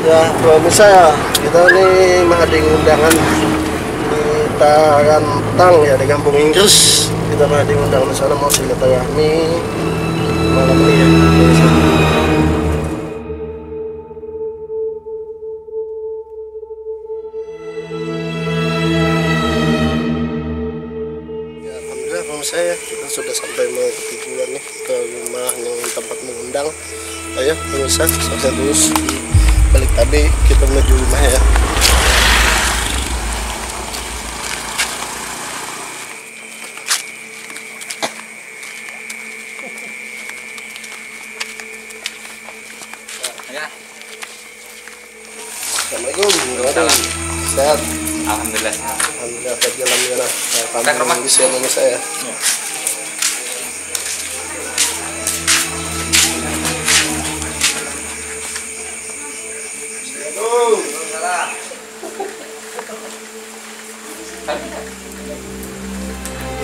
Ya, pemirsa ya, kita ini menghadiri undangan di Tarantang ya, di Kampung Inggris. Kita menghadiri undangan di sana, mau silaturahmi malam ini ya, pemirsa. Ya, alhamdulillah pemirsa ya, kita sudah sampai mau ke tujuan nih, ke rumah yang tempat mengundang. Ayo pemirsa, saya terus balik tadi kita menuju rumah ya. Ya. Assalamualaikum. Waalaikumsalam. Sehat. Alhamdulillah. Alhamdulillah jalan ya. Kita ke rumah. Bisa pemirsa ya.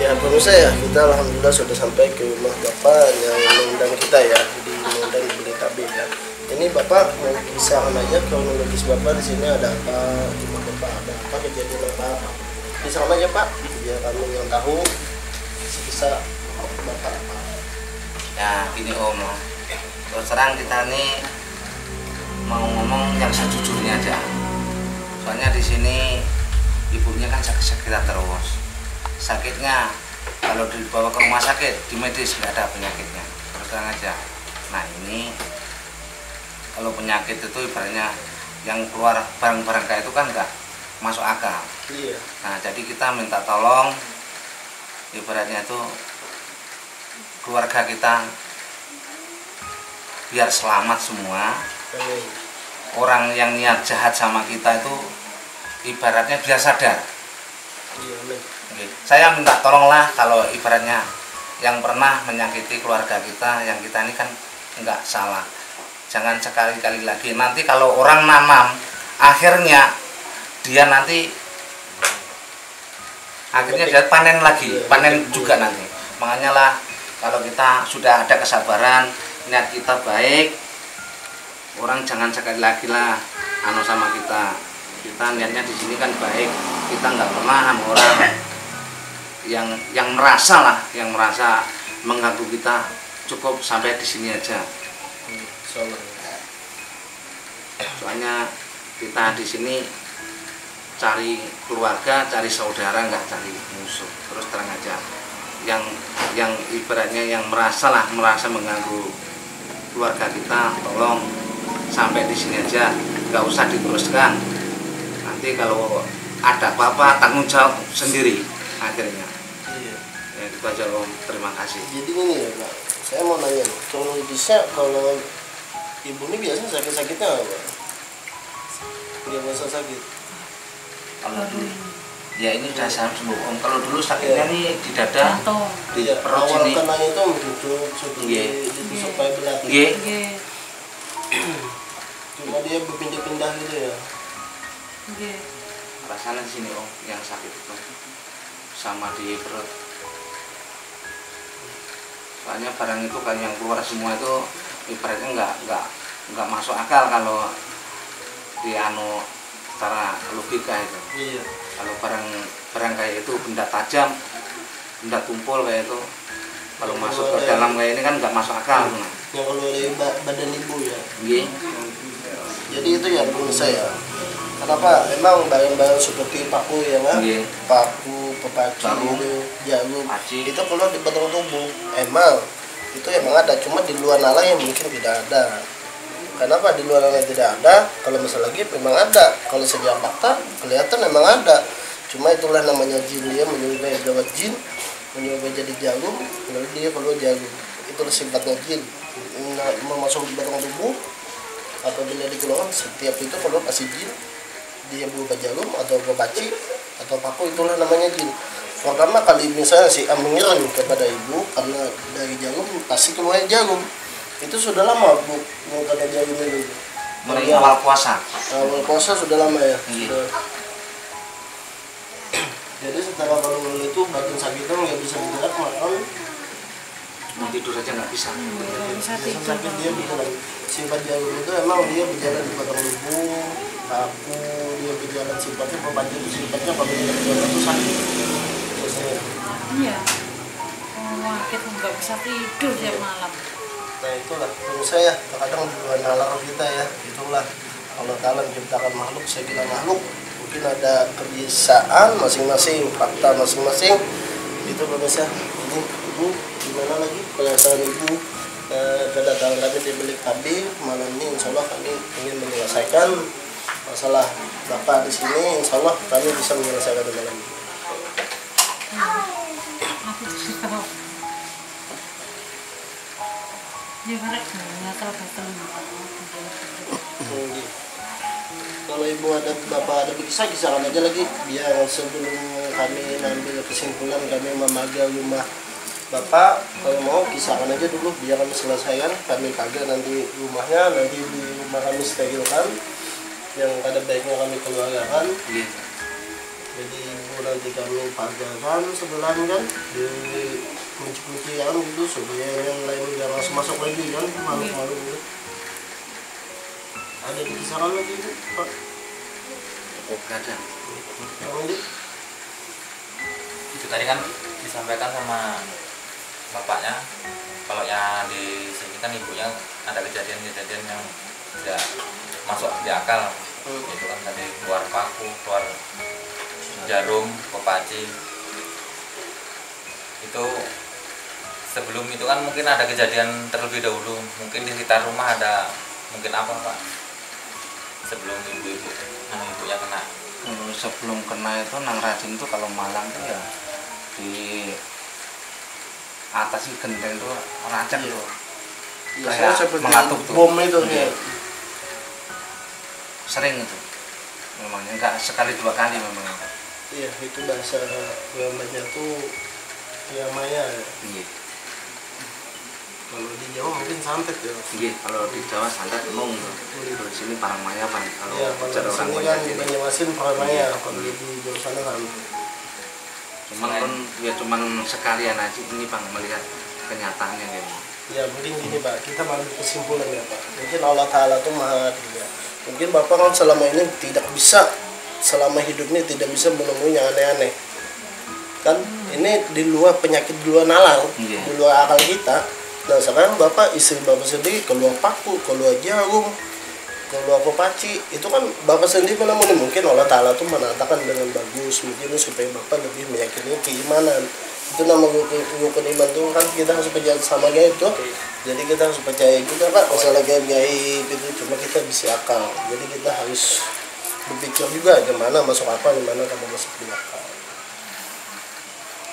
Ya pemirsa ya, kita alhamdulillah sudah sampai ke rumah bapak yang mengundang kita ya, di mengundang di Belitabe ya. Ini bapak mau kisahkan aja kronologis bapak di sini ada apa, rumah bapak ada apa, kejadian apa. Kisahkan aja pak, biar kami yang tahu kisah bapak apa. Ya gini Om, terus terang kita nih mau ngomong yang sejujurnya aja. Soalnya di sini ibunya kan sakit-sakitan terus. Sakitnya kalau dibawa ke rumah sakit di medis nggak ada penyakitnya, terus terang aja. Nah ini kalau penyakit itu ibaratnya yang keluar barang-barang kayak itu kan nggak masuk akal. Iya. Nah jadi kita minta tolong ibaratnya itu keluarga kita biar selamat semua. Amin. Orang yang niat jahat sama kita itu ibaratnya biar sadar. Iya, amin. Oke. Saya minta tolonglah kalau ibaratnya yang pernah menyakiti keluarga kita, yang kita ini kan nggak salah. Jangan sekali-kali lagi. Nanti kalau orang nanam, akhirnya dia nanti dia panen lagi, panen juga nanti. Makanya lah kalau kita sudah ada kesabaran, niat kita baik, orang jangan sekali lagi lah sama kita. Kita niatnya di sini kan baik, kita nggak pernah sama orang yang merasa mengganggu kita. Cukup sampai di sini aja. Soalnya kita di sini cari keluarga, cari saudara, nggak cari musuh. Terus terang aja. Yang ibaratnya yang merasa mengganggu keluarga kita, tolong sampai di sini aja, nggak usah diteruskan. Nanti kalau ada apa-apa tanggung jawab sendiri akhirnya. Iya. Ya itu aja Om, terima kasih. Jadi ini ya Pak, saya mau nanya nih, kalau bisa kalau ibu ini biasanya sakit-sakitnya apa? Dia biasa sakit. Kalau dulu ya ini sudah sembuh Om. Kalau dulu sakitnya nih di dada, di perut awal sini. kenanya itu duduk ditusuk pakai belati. Iya. Cuma dia berpindah-pindah gitu ya. Rasanya di sini Om yang sakit itu sama di perut. Soalnya barang itu kan yang keluar semua itu ibaratnya nggak masuk akal kalau di secara logika itu. Iya. Kalau barang kayak itu benda tajam, benda tumpul kayak itu, kalau masuk ke dalam kayak ini kan nggak masuk akal. Yang keluar dari badan ibu ya. Iya. Jadi itu ya menurut saya. Kenapa? Emang barang-barang seperti paku ya kan? Iya. Paku, pepaci, jarum, Paci. itu keluar di batang tubuh. Emang ada, cuma di luar nalar yang mungkin tidak ada. Kenapa di luar nalar tidak ada? Kalau misalnya lagi memang ada. Kalau sejak fakta kelihatan memang ada. Cuma itulah namanya jin, dia menyerupai lewat jin, menyerupai jadi jarum, lalu dia keluar jarum. Itulah sifatnya jin. Masuk di batang tubuh, apabila dikeluarkan setiap itu kalau pasti jin, dia berupa jarum atau pepaci atau paku, itulah namanya jin. Pertama kali misalnya si A menyerang kepada ibu karena dari jarum pasti keluar jarum. Itu sudah lama Bu mau kena jarum itu. Mulai awal puasa. Awal puasa sudah lama ya. Iya. Sudah. Jadi setelah kalau itu badan sakitnya nggak bisa bergerak, makan bangun tidur aja nggak bisa. Bisa tidur. Sakit dia berjalan. Sifat jarum itu emang dia berjalan di batang lubu, kaku, dia berjalan sifatnya pepaji itu sifatnya kalau dia berjalan itu sakit. Biasanya. Iya. Kita nggak bisa tidur tiap malam. Nah itulah menurut saya terkadang dua nalar kita ya, itulah Allah Ta'ala menciptakan makhluk, saya kira makhluk mungkin ada kebiasaan masing-masing, fakta masing-masing. Itu pemirsa, ini ibu gimana lagi kedatangan ibu, kedatangan kami di bilik kami malam ini, insya Allah kami ingin menyelesaikan masalah bapak di sini, insya Allah kami bisa menyelesaikan di malam ini. Aku juga tahu. Ya karena nggak terlalu Kalau ibu ada bapak ada kisah-kisahkan aja lagi biar sebelum kami mengambil kesimpulan kami memagai rumah bapak. Kalau mau kisahkan aja dulu biar kami selesaikan, kami kagak nanti rumahnya, nanti di rumah kami sterilkan, yang ada baiknya kami keluarkan. Jadi ibu nanti kami pagarkan sebelahnya kan, di kunci-kunci kan gitu supaya yang lain jangan masuk lagi kan, malu-malu gitu. Ada dikisahkan lagi itu Pak? Gak ada. Itu tadi kan disampaikan sama bapaknya, kalau yang di sini kan ibunya ada kejadian-kejadian yang tidak masuk di akal. Itu kan tadi keluar paku, keluar jarum, pepaci. Itu sebelum itu kan mungkin ada kejadian terlebih dahulu, mungkin di sekitar rumah ada mungkin apa Pak? Sebelum ibunya kena. Sebelum kena itu Nang Radin tuh kalau malam tuh ya di atas si genteng tuh racak tuh. Iya, Kayak melatuk tuh. Bom itu ya. Sering itu. Memangnya enggak sekali dua kali memang. Iya, itu bahasa gambarnya tuh ya maya ya. Iya. Kalau di Jawa mungkin santet ya. Iya, kalau di Jawa santet mung. Kalau di sini Parangmayapan. Kalau Iya, kalau cara di orang sini Banjar kan ini. Banyumasin Parangmaya, kalau di jurusan kan. Cuman sekalian aja ini Bang melihat kenyataannya kayak gini. Ya mungkin gini Pak, kita mengambil kesimpulan ya Pak. Mungkin Allah Ta'ala tuh maha dia. Mungkin Bapak kan selama ini tidak bisa, selama hidup ini tidak bisa menemui yang aneh-aneh. Kan ini di luar penyakit, di luar nalar, Iya. di luar akal kita. Nah sekarang Bapak, istri Bapak sendiri keluar paku, keluar jarum, keluar pepaci, itu kan Bapak sendiri menemui. Mungkin Allah Ta'ala tuh menatakan dengan bagus, mungkin supaya Bapak lebih meyakini keimanan. Itu nama rukun iman tuh kan kita harus percaya sama gaib tuh. Jadi kita harus percaya juga Pak masalah gaib itu, cuma kita bisa akal. Jadi kita harus berpikir juga gimana masuk akal, gimana kamu masuk di akal.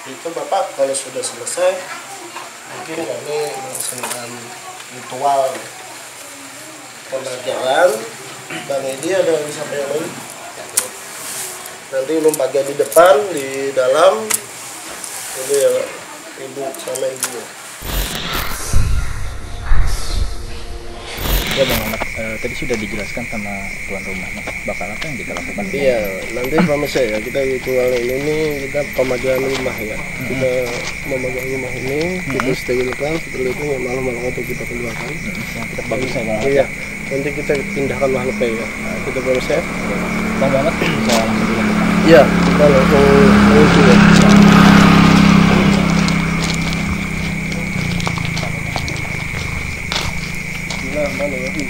Itu Bapak kalau sudah selesai mungkin kami melaksanakan ritual pembelajaran. Bang Edi ada yang bisa lagi? Nanti lompatnya di depan, di dalam. Ini ya Pak, ibu sama ibu. Ya Bang Ahmad, tadi sudah dijelaskan sama tuan rumah bakal apa yang kita lakukan? Iya, nanti sama saya kita ritual ini kita pemagangan rumah ya. Kita memegang rumah ini, kita sterilkan, setelah itu malam-malam itu kita keluarkan. Yang kita bagus ya Bang. Iya, nanti kita pindahkan makhluk ya. Kita proses. Bang Ahmad bisa langsung dilakukan. Iya, kita langsung menuju ya. Bismillahirrahmanirrahim.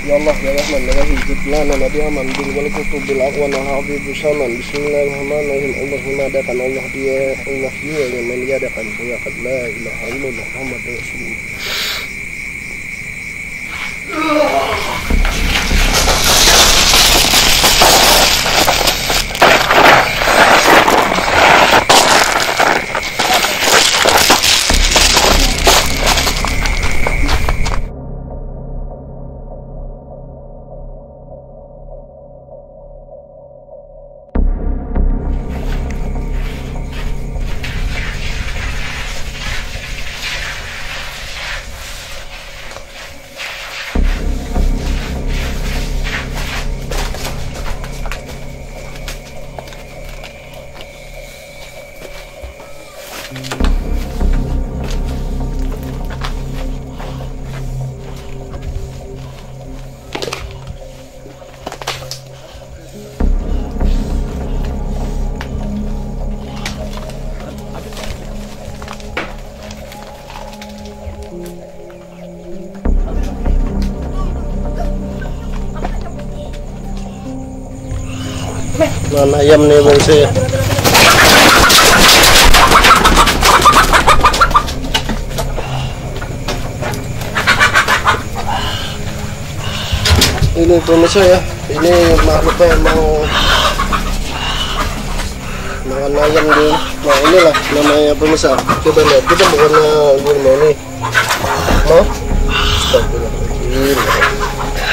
Ya Allah ya Rahman ya Rahim, jidlana nabi aman bil wal kutubil aqwa wa hafizu saman. Bismillahirrahmanirrahim. Allahumma adakan Allah dia yang meniadakan ya qad la ilaha illallah Muhammadur Rasulullah. Makan ayam nih bang saya. Ini pemirsa ya, ini makhluknya emang makan ayam dia. Nah inilah namanya pemirsa. Coba lihat, kita bukannya gimana nih. Mau?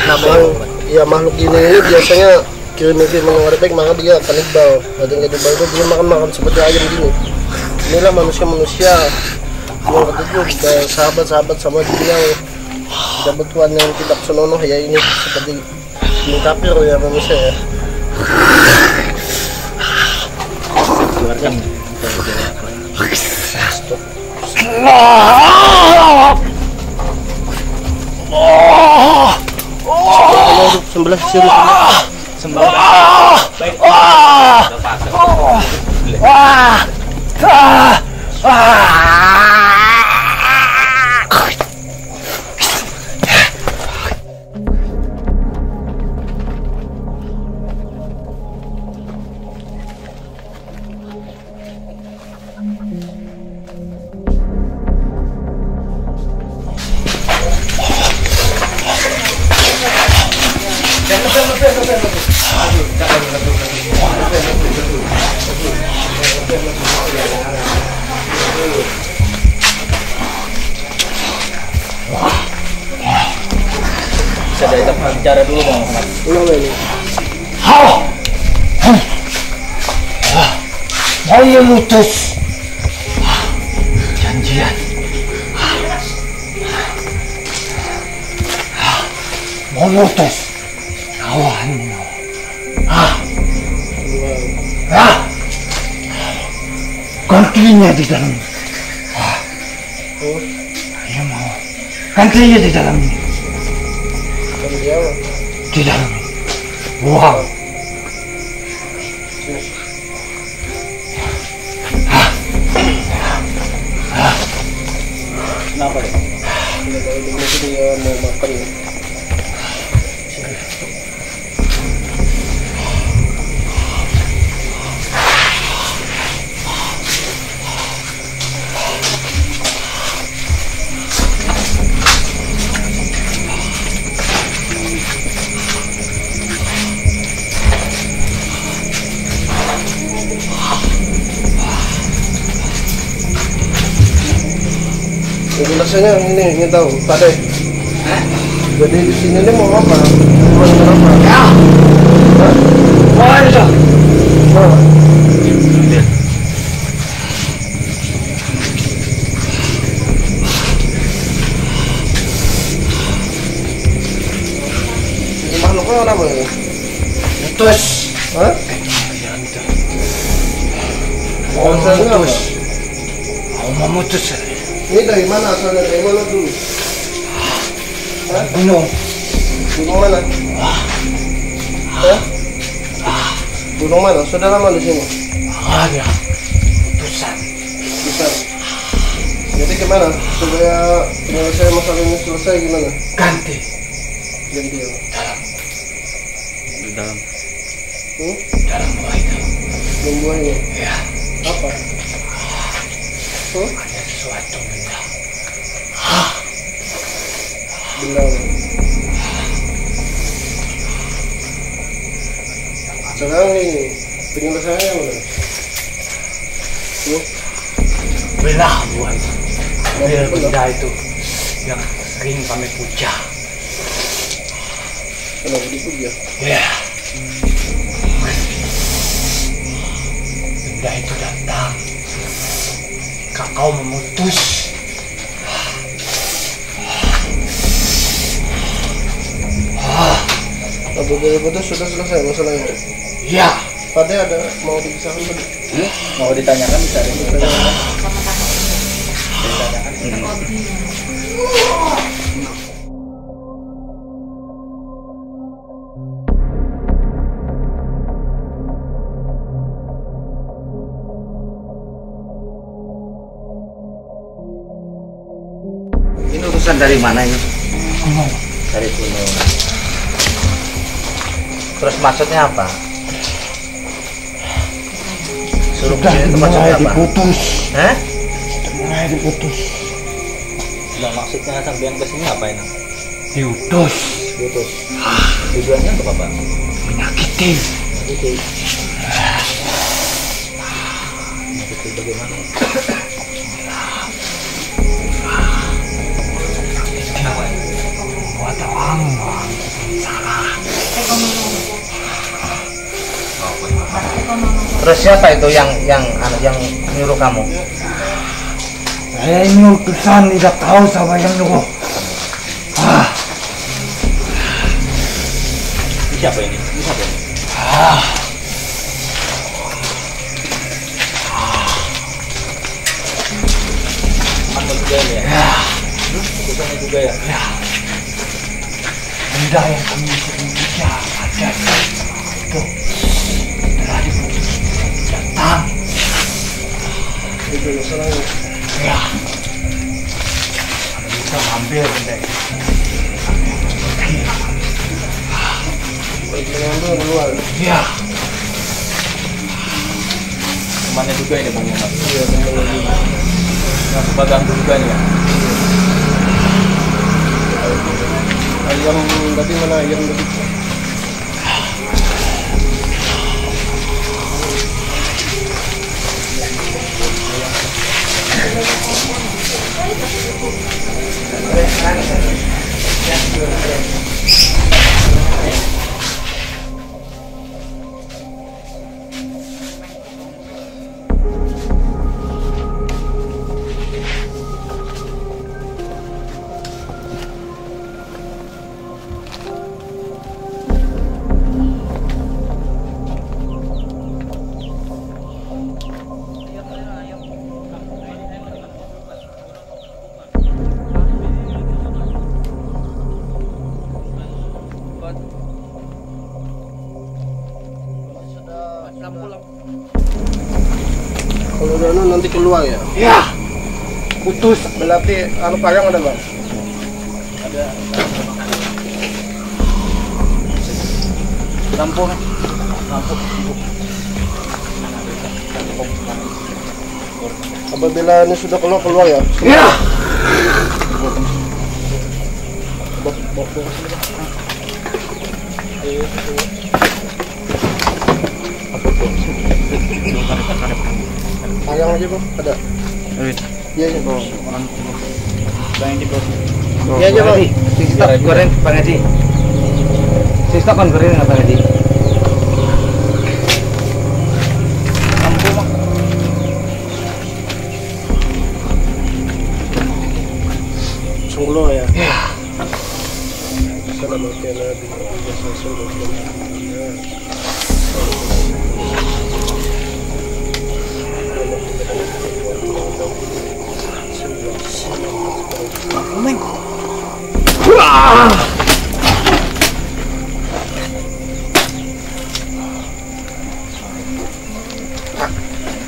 Namanya ya makhluk ini biasanya kirim mengerebek, maka dia kanibal. Ada yang kanibal itu dia makan seperti ayam gini. Inilah manusia yang ketemu sahabat-sahabat sama dia dapat Tuhan yang tidak senonoh ya, ini seperti ini kafir ya manusia ya. Sebelah sini. Baik. Bisa diajak bicara dulu bang. Ini. Mau memutus janjian, memutus kawanmu. Gantinya di dalam. Ayo mau gantinya di dalam. Di dalam. Wow. Kenapa deh? Dia mau makan. Rasanya ini tahu, Pak De. Jadi di sini ini mau apa? Mau apa? Ya. Mau itu. Ini makhluknya apa ini? Mutus. Hah? Mau Rasanya apa? memutus. Mau memutus. Ini dari mana asalnya? Dari mana dulu? Hah? Gunung. Gunung mana? Hah? Gunung mana? Sudah lama di sini? Ada putusan. Bisa. Jadi gimana? Supaya penyelesaian masalah ini selesai gimana? Ganti Ganti ya. dalam Di dalam. dalam buah itu. Membuahnya. Ya. Apa? Ada sesuatu benda. Benda. Sekarang ini penyelesaiannya mana? Belah buah itu. Benda itu yang sering kami puja. Kenapa dipuja? Ya. Benda itu datang. Kau memutus. Apa betul sudah selesai masalahnya? Ya. Pak De ada mau dibicarakan tadi? Mau ditanyakan bisa ada. Ini urusan dari mana ini? Gunung. Dari gunung. Terus maksudnya apa? Suruh Sudah ke tempat mulai apa? diputus. Hah? Mulai diputus. Nah, maksudnya sampean kesini ngapain? Diutus. Putus. Tujuannya untuk apa? Menyakiti. Itu. Itu bagaimana? Kenapa? Buat orang salah. Terus siapa itu yang nyuruh kamu? Saya ini utusan, tidak tahu siapa yang nyuruh. Siapa ini? Siapa ini? Kamu juga ini ya? Utusannya juga ya? Benda yang kami Indonesia ada itu telah diputus datang. Itu masalahnya. Ya, kami bisa ambil benda itu. Mengambil keluar. Ya, Temannya juga ini Bang Muhammad. Iya, teman-teman. Yang suka ganggu juga nih ya? Ayam tadi mana ayam tadi? Kalau udah nanti keluar ya. ya, putus. Berarti parang ada bang? Lampu. Apabila ini sudah keluar ya. Ya, Parang aja bang, ada. Iya aja bang. Iya aja bang. Stok goreng Bang Haji. Stok kan goreng Bang Haji. Sungguh ya. ya. Assalamualaikum warahmatullahi wabarakatuh.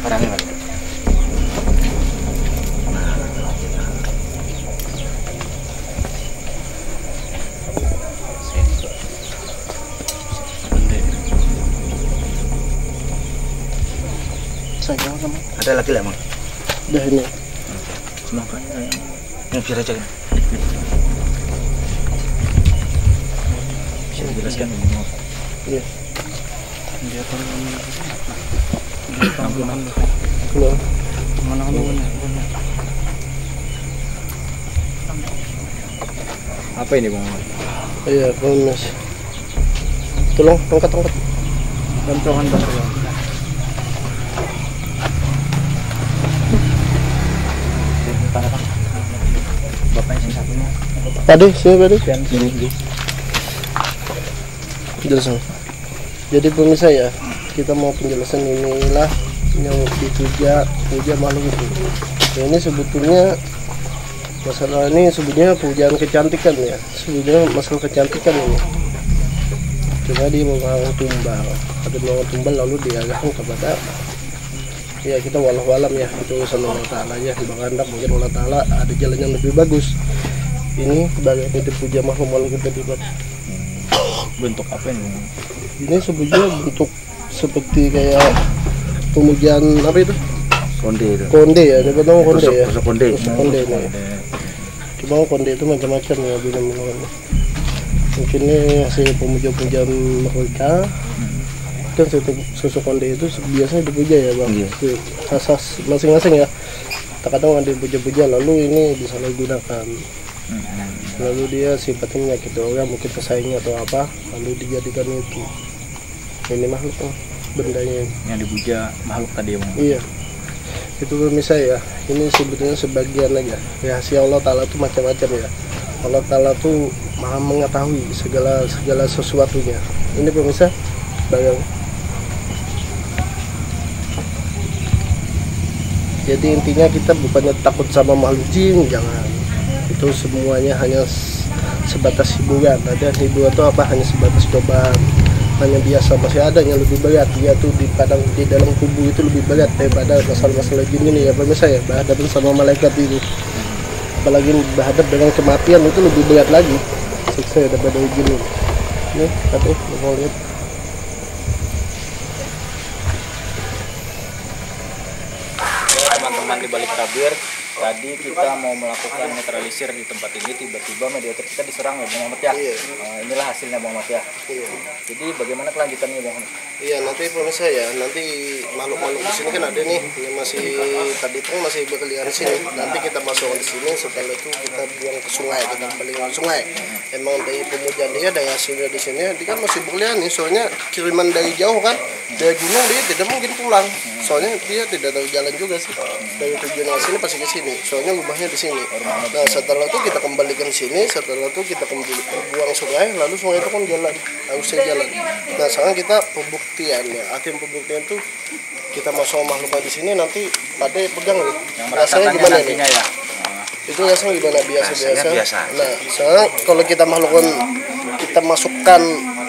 Barangnya Bang. Sayang sama. Ada lagi lah Bang. Udah ini. Kenapa? Ini biar aja kan. Bisa dijelaskan ini? Iya. Dia kan Keluar. mana apa ini Bang Muhammad? Iya, bonus. Tolong angkat. Bantuan. Bapaknya sing satunya. Tadi, sini tadi. Ini. Penjelasan. Jadi pemirsa ya, kita mau penjelasan inilah yang puja makhluk itu. Ya, ini sebetulnya masalah ini sebetulnya pujaan kecantikan ya. Sebetulnya masalah kecantikan ini. Cuma dia membangun tumbal. Ada membangun tumbal lalu diarahkan kepada ya kita walau-walam ya, itu urusan Allah Ta'ala ya. Bahkan mungkin Allah Ta'ala ada jalan yang lebih bagus. Ini sebagai puja makhluk kita dibuat. Bentuk apa ini? Ini sebetulnya bentuk seperti kayak pemujaan apa itu? Konde itu. Konde ya, dia bilang konde ya. Tusuk konde. Tusuk konde nih. Cuma konde itu macam-macam ya bilang. Mungkin ini hasil pemuja-pemujaan mereka. Kan susu konde itu biasanya dipuja ya bang. Iya. Asas masing-masing ya. Terkadang ada dipuja-puja lalu ini disalahgunakan. Lalu dia sifatnya menyakiti orang, mungkin pesaingnya atau apa, lalu dijadikan itu. Ini makhluk bendanya. Yang dipuja makhluk tadi bang. Iya. Itu pemirsa ya, ini sebetulnya sebagian aja. Rahasia Allah Ta'ala itu macam-macam ya. Allah Ta'ala tuh maha mengetahui segala sesuatunya. Ini pemirsa, bayang. Jadi intinya kita bukannya takut sama makhluk jin, jangan. Itu semuanya hanya sebatas hiburan. Ada hiburan itu apa? Hanya sebatas cobaan. Hanya biasa, masih ada yang lebih berat. Dia tuh di dalam tubuh itu lebih berat daripada masalah-masalah jin ini ya pemirsa ya. Berhadapan sama malaikat itu, apalagi berhadap dengan kematian itu lebih berat lagi siksa daripada jin ini. Ini tapi mau lihat. Teman-teman di balik tabir, tadi kita mau melakukan netralisir di tempat ini, tiba-tiba mediator kita diserang ya Bang Ahmad ya. Iya. Inilah hasilnya Bang Ahmad ya. Iya. Jadi bagaimana kelanjutannya Bang Ahmad? Iya, nanti pemirsa ya, nanti makhluk-makhluk di sini kan ada nih yang masih tadi itu masih berkeliaran di sini. Nanti kita masuk di sini, setelah itu kita buang ke sungai, kita kembali ke sungai. Emang dari pemujaan dia dari hasilnya di sini, dia kan masih berkeliaran nih. Soalnya kiriman dari jauh kan, dari gunung dia tidak mungkin pulang. Soalnya dia tidak tahu jalan juga sih. Dari tujuan ke sini pasti ke sini. Soalnya rumahnya di sini. Nah setelah itu kita kembalikan sini, setelah itu kita kembali buang sungai, lalu sungai itu kan jalan, harusnya jalan. Nah sekarang kita pembuktian ya, artinya pembuktian itu kita masuk makhluk di sini nanti pada pegang nih. Rasanya gimana nih? Ya. Itu rasanya gimana Rasanya biasa. Nah sekarang kalau kita makhlukkan, kita masukkan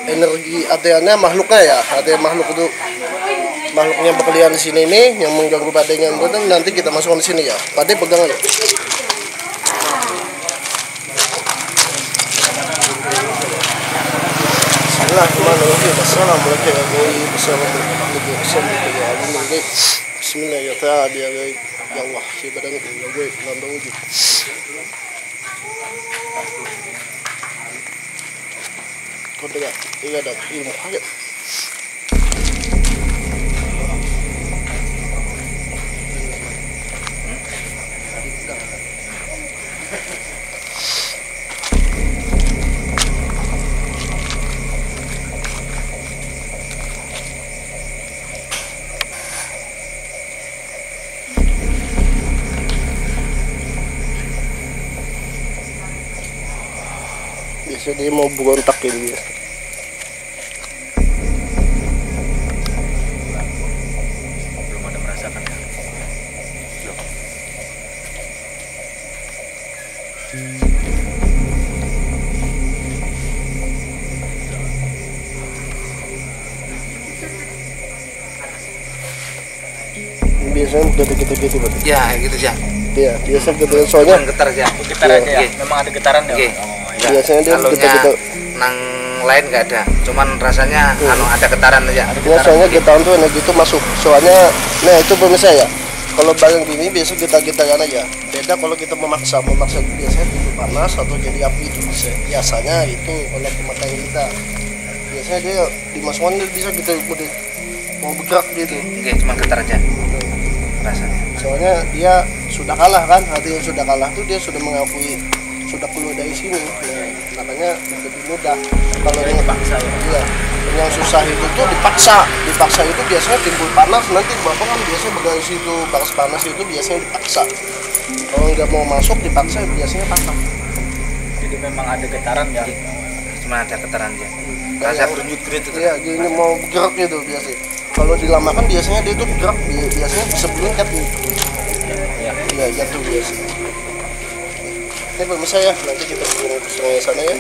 energi ATN-nya makhluknya ya, ATN makhluk itu makhluknya berkeliaran di sini nih yang mengganggu padanya nanti kita masukkan di sini ya. Pada pegang aja. Bismillahirrahmanirrahim. Ya Allah, si badan gue nambah wujud. Kau dengar, ini ada ilmu hayat. Biasa dia mau berontak ini dia. Belum ada merasakan ya. Biasanya gitu-gitu Pak. Ya gitu ya. Iya, biasa gitu soalnya Getar ya. Getar aja ya. Memang ada getaran ya. Oke. Oh, ya. biasanya dia Alurnya gitu-gitu. nang lain nggak ada, cuman rasanya ada getaran aja. Ya, soalnya kita tuh energi itu masuk. Soalnya, nah itu pemirsa ya. Kalau barang gini biasa kita kan aja. Beda kalau kita memaksa itu biasanya timbul panas atau jadi api itu bisa. Biasanya itu kalau pemakaian kita. Biasanya dia dimasukkan dia bisa kita udah mau bergerak gitu. Oke, cuman getar aja rasanya. Soalnya dia sudah kalah kan, artinya sudah kalah tuh dia sudah mengakui sudah keluar dari sini. Nah, makanya lebih mudah kalau yang dipaksa ya. Iya. Yang susah itu tuh dipaksa itu biasanya timbul panas, nanti bapak kan biasanya bergaris itu baras panas itu biasanya dipaksa. Kalau nggak mau masuk dipaksa biasanya patah. Jadi memang ada getaran ya. Cuma ada getaran aja. Rasa gerunjut-gerunjut itu. Iya, gini mau bergerak gitu biasanya. Kalau dilamakan biasanya dia tuh bergerak, biasanya bisa berlengket gitu. Iya, jatuh biasa. Ini pemirsa ya, nanti kita ke sana ya.